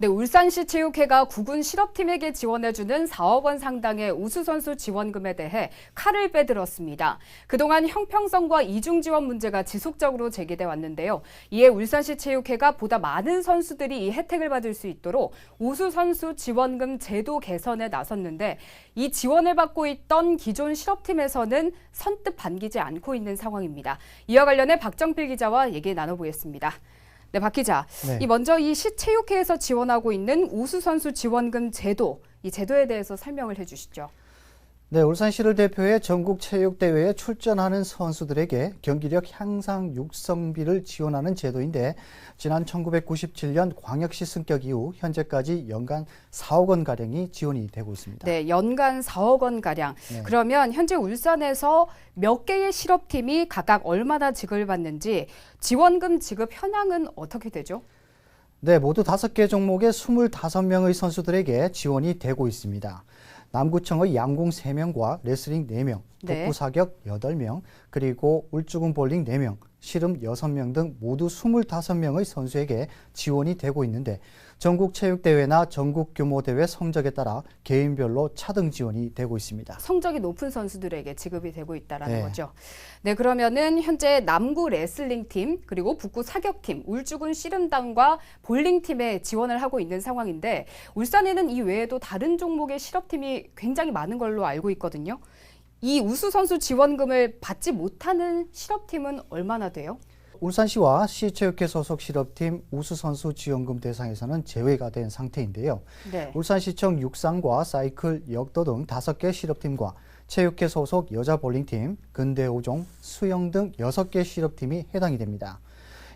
네, 울산시 체육회가 구군 실업팀에게 지원해주는 4억 원 상당의 우수선수 지원금에 대해 칼을 빼들었습니다. 그동안 형평성과 이중 지원 문제가 지속적으로 제기돼 왔는데요. 이에 울산시 체육회가 보다 많은 선수들이 이 혜택을 받을 수 있도록 우수선수 지원금 제도 개선에 나섰는데 이 지원을 받고 있던 기존 실업팀에서는 선뜻 반기지 않고 있는 상황입니다. 이와 관련해 박정필 기자와 얘기 나눠보겠습니다. 네, 박 기자. 네. 먼저 이 시체육회에서 지원하고 있는 우수선수 지원금 제도, 이 제도에 대해서 설명을 해주시죠. 네, 울산시를 대표해 전국체육대회에 출전하는 선수들에게 경기력 향상 육성비를 지원하는 제도인데 지난 1997년 광역시 승격 이후 현재까지 연간 4억 원가량이 지원이 되고 있습니다. 네, 연간 4억 원가량. 네. 그러면 현재 울산에서 몇 개의 실업팀이 각각 얼마나 지급받는지 지원금 지급 현황은 어떻게 되죠? 네, 모두 5개 종목의 25명의 선수들에게 지원이 되고 있습니다. 남구청의 양궁 3명과 레슬링 4명, 네. 복부 사격 8명, 그리고 울주군 볼링 4명, 씨름 6명 등 모두 25명의 선수에게 지원이 되고 있는데 전국체육대회나 전국 규모 대회 성적에 따라 개인별로 차등 지원이 되고 있습니다. 성적이 높은 선수들에게 지급이 되고 있다는 네. 거죠. 네, 그러면은 현재 남구 레슬링팀, 그리고 북구 사격팀, 울주군 씨름단과 볼링팀에 지원을 하고 있는 상황인데 울산에는 이 외에도 다른 종목의 실업팀이 굉장히 많은 걸로 알고 있거든요. 이 우수선수 지원금을 받지 못하는 실업팀은 얼마나 돼요? 울산시와 시체육회 소속 실업팀 우수선수 지원금 대상에서는 제외가 된 상태인데요. 네. 울산시청 육상과 사이클, 역도 등 5개 실업팀과 체육회 소속 여자 볼링팀, 근대 5종, 수영 등 6개 실업팀이 해당이 됩니다.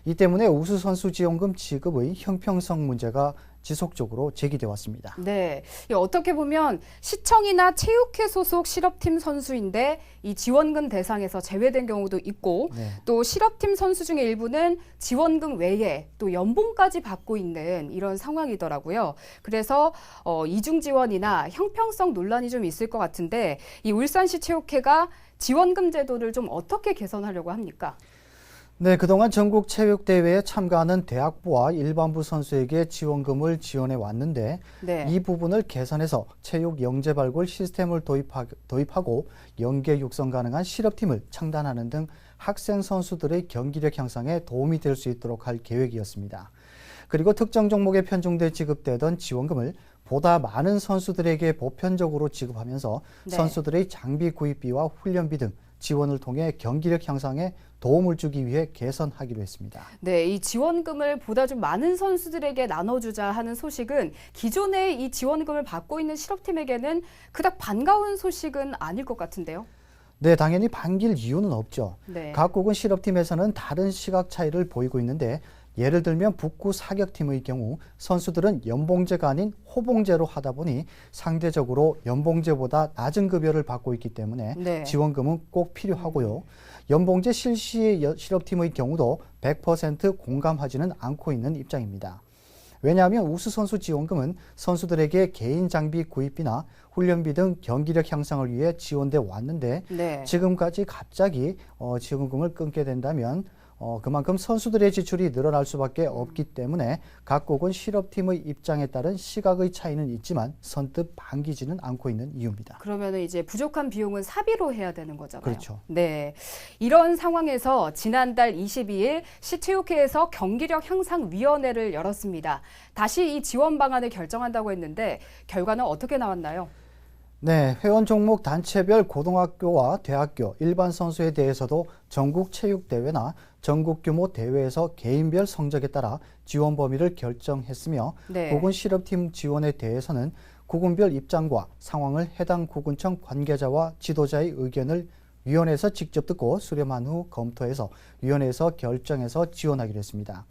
이 때문에 우수선수 지원금 지급의 형평성 문제가 지속적으로 제기돼 왔습니다. 네, 어떻게 보면 시청이나 체육회 소속 실업팀 선수인데 이 지원금 대상에서 제외된 경우도 있고 네. 또 실업팀 선수 중에 일부는 지원금 외에 또 연봉까지 받고 있는 이런 상황이더라고요. 그래서 이중 지원이나 형평성 논란이 좀 있을 것 같은데 이 울산시 체육회가 지원금 제도를 좀 어떻게 개선하려고 합니까? 네, 그동안 전국 체육대회에 참가하는 대학부와 일반부 선수에게 지원금을 지원해 왔는데 네. 이 부분을 개선해서 체육 영재 발굴 시스템을 도입하고 연계 육성 가능한 실업팀을 창단하는 등 학생 선수들의 경기력 향상에 도움이 될 수 있도록 할 계획이었습니다. 그리고 특정 종목에 편중돼 지급되던 지원금을 보다 많은 선수들에게 보편적으로 지급하면서 네. 선수들의 장비 구입비와 훈련비 등 지원을 통해 경기력 향상에 도움을 주기 위해 개선하기로 했습니다. 네, 이 지원금을 보다 좀 많은 선수들에게 나눠주자 하는 소식은 기존에 이 지원금을 받고 있는 실업팀에게는 그닥 반가운 소식은 아닐 것 같은데요. 네, 당연히 반길 이유는 없죠. 네. 각국은 실업팀에서는 다른 시각 차이를 보이고 있는데 예를 들면 북구 사격팀의 경우 선수들은 연봉제가 아닌 호봉제로 하다 보니 상대적으로 연봉제보다 낮은 급여를 받고 있기 때문에 네. 지원금은 꼭 필요하고요. 연봉제 실시 실업팀의 경우도 100% 공감하지는 않고 있는 입장입니다. 왜냐하면 우수선수 지원금은 선수들에게 개인 장비 구입비나 훈련비 등 경기력 향상을 위해 지원돼 왔는데 네. 지금까지 갑자기 지원금을 끊게 된다면 그만큼 선수들의 지출이 늘어날 수밖에 없기 때문에 각국은 실업팀의 입장에 따른 시각의 차이는 있지만 선뜻 반기지는 않고 있는 이유입니다. 그러면 이제 부족한 비용은 사비로 해야 되는 거잖아요. 그렇죠. 네. 이런 상황에서 지난달 22일 시체육회에서 경기력 향상 위원회를 열었습니다. 다시 이 지원 방안을 결정한다고 했는데 결과는 어떻게 나왔나요? 네, 회원 종목 단체별 고등학교와 대학교, 일반 선수에 대해서도 전국 체육대회나 전국 규모 대회에서 개인별 성적에 따라 지원 범위를 결정했으며 네. 구군 실업팀 지원에 대해서는 구군별 입장과 상황을 해당 구군청 관계자와 지도자의 의견을 위원회에서 직접 듣고 수렴한 후 검토해서 위원회에서 결정해서 지원하기로 했습니다.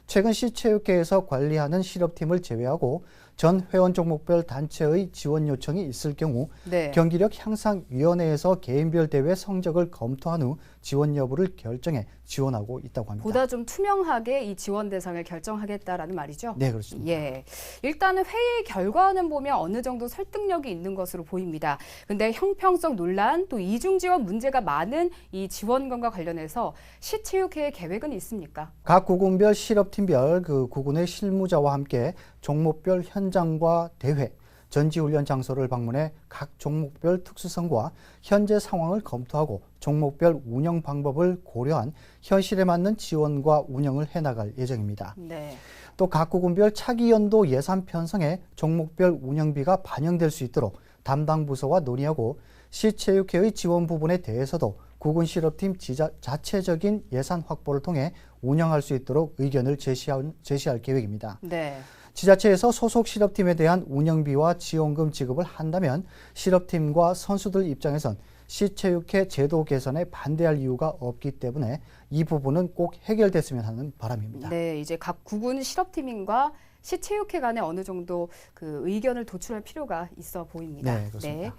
최근 시체육회에서 관리하는 실업팀을 제외하고 전 회원 종목별 단체의 지원 요청이 있을 경우 네. 경기력 향상위원회에서 개인별 대회 성적을 검토한 후 지원 여부를 결정해 지원하고 있다고 합니다. 보다 좀 투명하게 이 지원 대상을 결정하겠다라는 말이죠? 네, 그렇습니다. 예. 일단은 회의 결과는 보면 어느 정도 설득력이 있는 것으로 보입니다. 근데 형평성 논란 또 이중 지원 문제가 많은 이 지원금과 관련해서 시체육회의 계획은 있습니까? 각 구군별 실업팀별 그 구군의 실무자와 함께 종목별 현장과 대회, 전지훈련 장소를 방문해 각 종목별 특수성과 현재 상황을 검토하고 종목별 운영 방법을 고려한 현실에 맞는 지원과 운영을 해나갈 예정입니다. 네. 또 각 구군별 차기 연도 예산 편성에 종목별 운영비가 반영될 수 있도록 담당 부서와 논의하고 시체육회의 지원 부분에 대해서도 구군 실업팀 자체적인 예산 확보를 통해 운영할 수 있도록 의견을 제시할 계획입니다. 네. 지자체에서 소속 실업팀에 대한 운영비와 지원금 지급을 한다면 실업팀과 선수들 입장에선 시체육회 제도 개선에 반대할 이유가 없기 때문에 이 부분은 꼭 해결됐으면 하는 바람입니다. 네, 이제 각 구군 실업팀과 시체육회 간에 어느 정도 그 의견을 도출할 필요가 있어 보입니다. 네, 그렇습니다.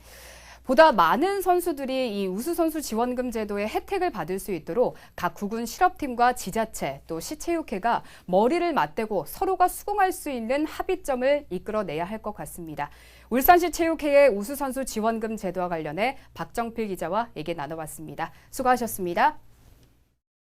보다 많은 선수들이 이 우수선수 지원금 제도의 혜택을 받을 수 있도록 각 구군 실업팀과 지자체 또 시체육회가 머리를 맞대고 서로가 수긍할 수 있는 합의점을 이끌어내야 할 것 같습니다. 울산시 체육회의 우수선수 지원금 제도와 관련해 박정필 기자와 얘기 나눠봤습니다. 수고하셨습니다.